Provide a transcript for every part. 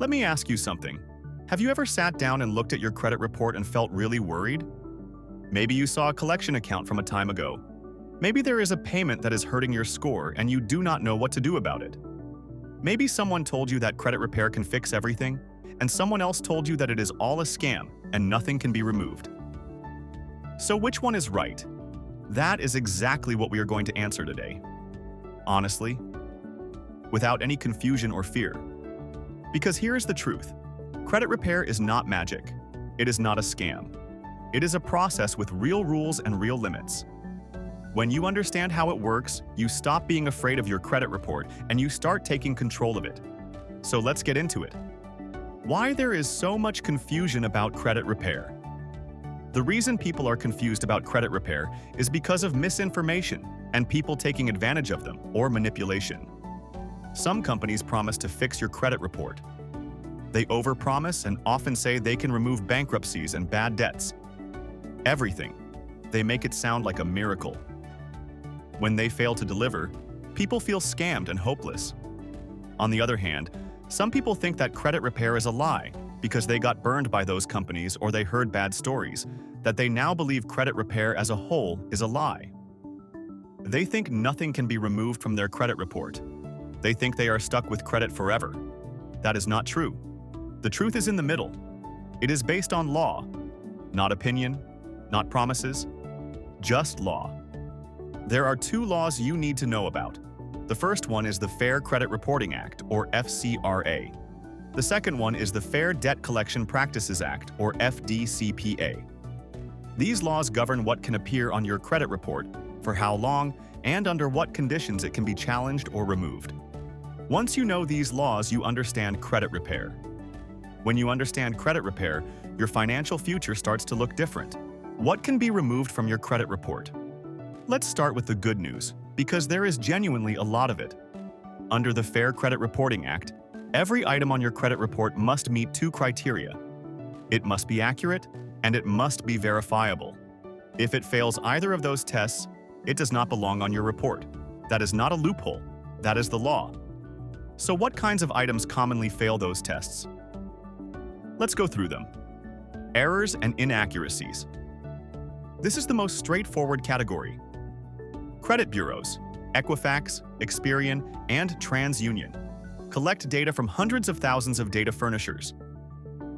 Let me ask you something. Have you ever sat down and looked at your credit report and felt really worried? Maybe you saw a collection account from a time ago. Maybe there is a payment that is hurting your score and you do not know what to do about it. Maybe someone told you that credit repair can fix everything, and someone else told you that it is all a scam and nothing can be removed. So which one is right? That is exactly what we are going to answer today. Honestly, without any confusion or fear. Because here is the truth. Credit repair is not magic. It is not a scam. It is a process with real rules and real limits. When you understand how it works, you stop being afraid of your credit report and you start taking control of it. So let's get into it. Why there is so much confusion about credit repair? The reason people are confused about credit repair is because of misinformation and people taking advantage of them or manipulation. Some companies promise to fix your credit report. They overpromise and often say they can remove bankruptcies and bad debts. Everything. They make it sound like a miracle. When they fail to deliver, people feel scammed and hopeless. On the other hand, some people think that credit repair is a lie because they got burned by those companies or they heard bad stories, that they now believe credit repair as a whole is a lie. They think nothing can be removed from their credit report. They think they are stuck with credit forever. That is not true. The truth is in the middle. It is based on law, not opinion, not promises, just law. There are two laws you need to know about. The first one is the Fair Credit Reporting Act, or FCRA. The second one is the Fair Debt Collection Practices Act, or FDCPA. These laws govern what can appear on your credit report, for how long, and under what conditions it can be challenged or removed. Once you know these laws, you understand credit repair. When you understand credit repair, your financial future starts to look different. What can be removed from your credit report? Let's start with the good news, because there is genuinely a lot of it. Under the Fair Credit Reporting Act, every item on your credit report must meet two criteria. It must be accurate, and it must be verifiable. If it fails either of those tests, it does not belong on your report. That is not a loophole. That is the law. So what kinds of items commonly fail those tests? Let's go through them. Errors and inaccuracies. This is the most straightforward category. Credit bureaus, Equifax, Experian, and TransUnion collect data from hundreds of thousands of data furnishers.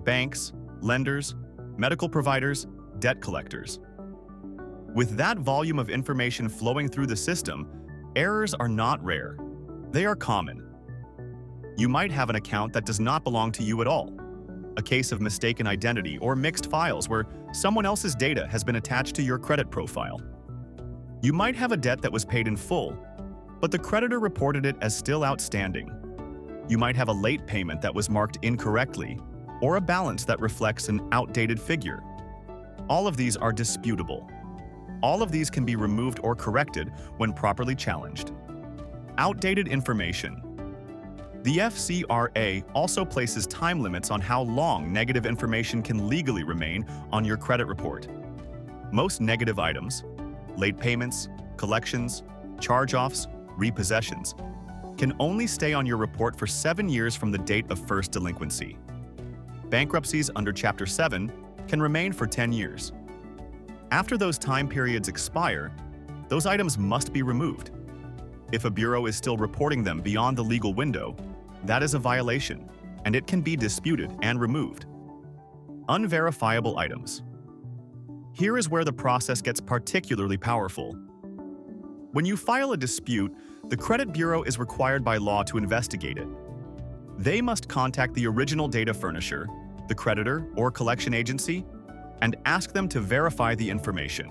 Banks, lenders, medical providers, debt collectors. With that volume of information flowing through the system, errors are not rare. They are common. You might have an account that does not belong to you at all. A case of mistaken identity or mixed files where someone else's data has been attached to your credit profile. You might have a debt that was paid in full, but the creditor reported it as still outstanding. You might have a late payment that was marked incorrectly, or a balance that reflects an outdated figure. All of these are disputable. All of these can be removed or corrected when properly challenged. Outdated information. The FCRA also places time limits on how long negative information can legally remain on your credit report. Most negative items, late payments, collections, charge-offs, repossessions, can only stay on your report for 7 years from the date of first delinquency. Bankruptcies under Chapter 7 can remain for 10 years. After those time periods expire, those items must be removed. If a bureau is still reporting them beyond the legal window, that is a violation, and it can be disputed and removed. Unverifiable items. Here is where the process gets particularly powerful. When you file a dispute, the credit bureau is required by law to investigate it. They must contact the original data furnisher, the creditor or collection agency, and ask them to verify the information.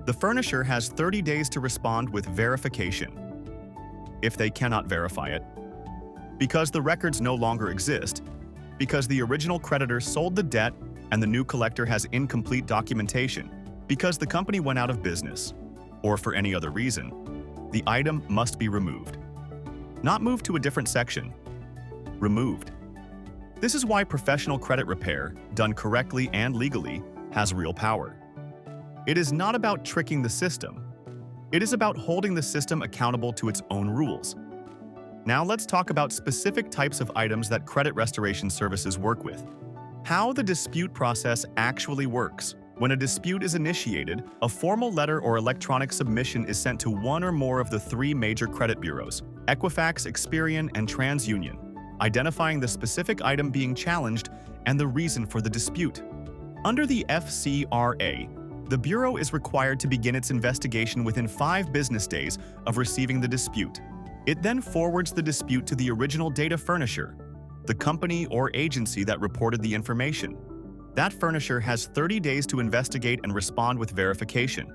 The furnisher has 30 days to respond with verification. If they cannot verify it, because the records no longer exist, because the original creditor sold the debt and the new collector has incomplete documentation, because the company went out of business, or for any other reason, the item must be removed. Not moved to a different section. Removed. This is why professional credit repair, done correctly and legally, has real power. It is not about tricking the system. It is about holding the system accountable to its own rules. Now let's talk about specific types of items that credit restoration services work with. How the dispute process actually works. When a dispute is initiated, a formal letter or electronic submission is sent to one or more of the three major credit bureaus, Equifax, Experian, and TransUnion, identifying the specific item being challenged and the reason for the dispute. Under the FCRA, the bureau is required to begin its investigation within 5 business days of receiving the dispute. It then forwards the dispute to the original data furnisher, the company or agency that reported the information. That furnisher has 30 days to investigate and respond with verification.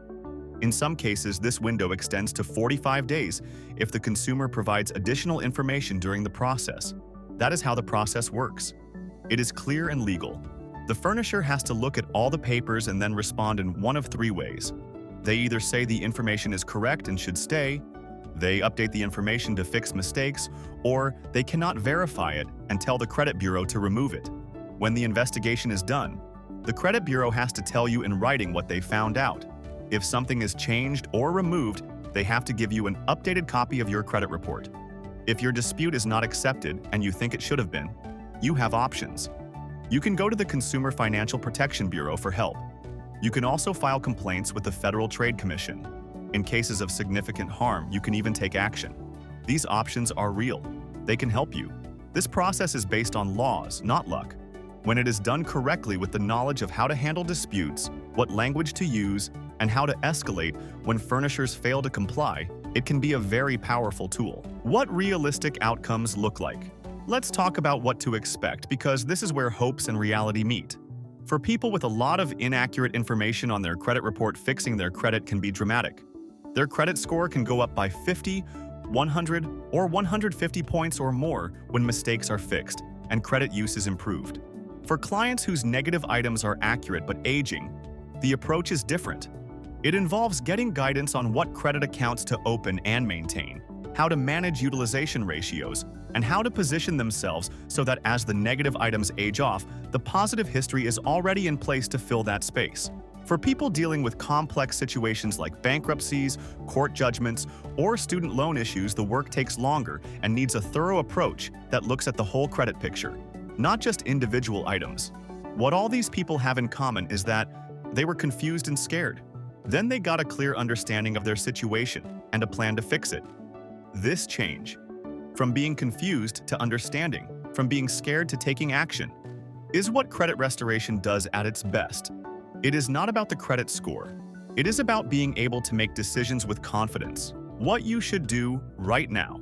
In some cases, this window extends to 45 days if the consumer provides additional information during the process. That is how the process works. It is clear and legal. The furnisher has to look at all the papers and then respond in one of 3 ways. They either say the information is correct and should stay, they update the information to fix mistakes, or they cannot verify it and tell the credit bureau to remove it. When the investigation is done, the credit bureau has to tell you in writing what they found out. If something is changed or removed, they have to give you an updated copy of your credit report. If your dispute is not accepted and you think it should have been, you have options. You can go to the Consumer Financial Protection Bureau for help. You can also file complaints with the Federal Trade Commission. In cases of significant harm, you can even take action. These options are real. They can help you. This process is based on laws, not luck. When it is done correctly with the knowledge of how to handle disputes, what language to use, and how to escalate when furnishers fail to comply, it can be a very powerful tool. What realistic outcomes look like? Let's talk about what to expect, because this is where hopes and reality meet. For people with a lot of inaccurate information on their credit report, fixing their credit can be dramatic. Their credit score can go up by 50, 100, or 150 points or more when mistakes are fixed and credit use is improved. For clients whose negative items are accurate but aging, the approach is different. It involves getting guidance on what credit accounts to open and maintain, how to manage utilization ratios, and how to position themselves so that as the negative items age off, the positive history is already in place to fill that space. For people dealing with complex situations like bankruptcies, court judgments, or student loan issues, the work takes longer and needs a thorough approach that looks at the whole credit picture, not just individual items. What all these people have in common is that they were confused and scared. Then they got a clear understanding of their situation and a plan to fix it. This change, from being confused to understanding, from being scared to taking action, is what credit restoration does at its best. It is not about the credit score. It is about being able to make decisions with confidence. What you should do right now.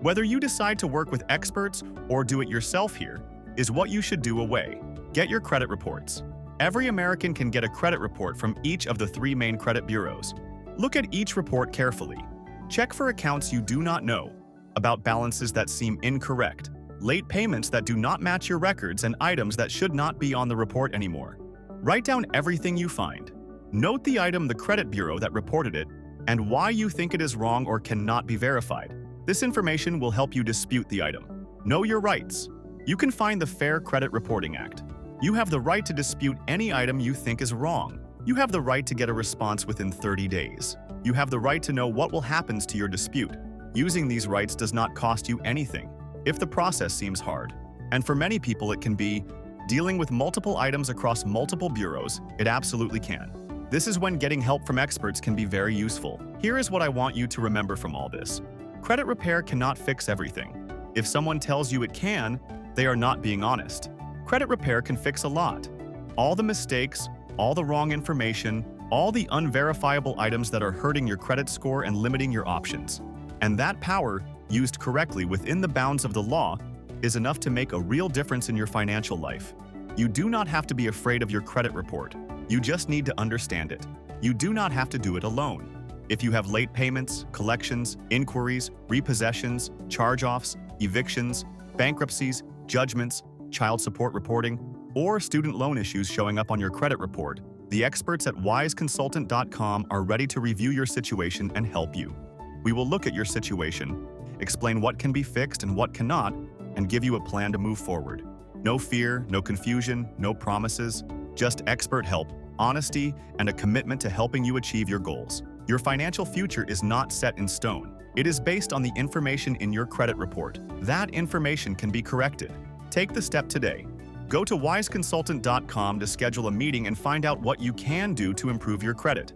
Whether you decide to work with experts or do it yourself here, is what you should do away. Get your credit reports. Every American can get a credit report from each of the 3 main credit bureaus. Look at each report carefully. Check for accounts you do not know, about balances that seem incorrect, late payments that do not match your records, and items that should not be on the report anymore. Write down everything you find. Note the item, the credit bureau that reported it, and why you think it is wrong or cannot be verified. This information will help you dispute the item. Know your rights. You can find the Fair Credit Reporting Act. You have the right to dispute any item you think is wrong. You have the right to get a response within 30 days. You have the right to know what will happen to your dispute. Using these rights does not cost you anything, if the process seems hard. And for many people it can be, dealing with multiple items across multiple bureaus, it absolutely can. This is when getting help from experts can be very useful. Here is what I want you to remember from all this. Credit repair cannot fix everything. If someone tells you it can, they are not being honest. Credit repair can fix a lot. All the mistakes, all the wrong information, all the unverifiable items that are hurting your credit score and limiting your options. And that power, used correctly within the bounds of the law, is enough to make a real difference in your financial life. You do not have to be afraid of your credit report. You just need to understand it. You do not have to do it alone. If you have late payments, collections, inquiries, repossessions, charge-offs, evictions, bankruptcies, judgments, child support reporting, or student loan issues showing up on your credit report, the experts at wiseconsultant.com are ready to review your situation and help you. We will look at your situation, explain what can be fixed and what cannot, and give you a plan to move forward. No fear, no confusion, no promises, just expert help, honesty, and a commitment to helping you achieve your goals. Your financial future is not set in stone. It is based on the information in your credit report. That information can be corrected. Take the step today. Go to wiseconsultant.com to schedule a meeting and find out what you can do to improve your credit.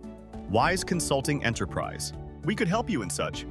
Wise Consulting Enterprise. We could help you in such.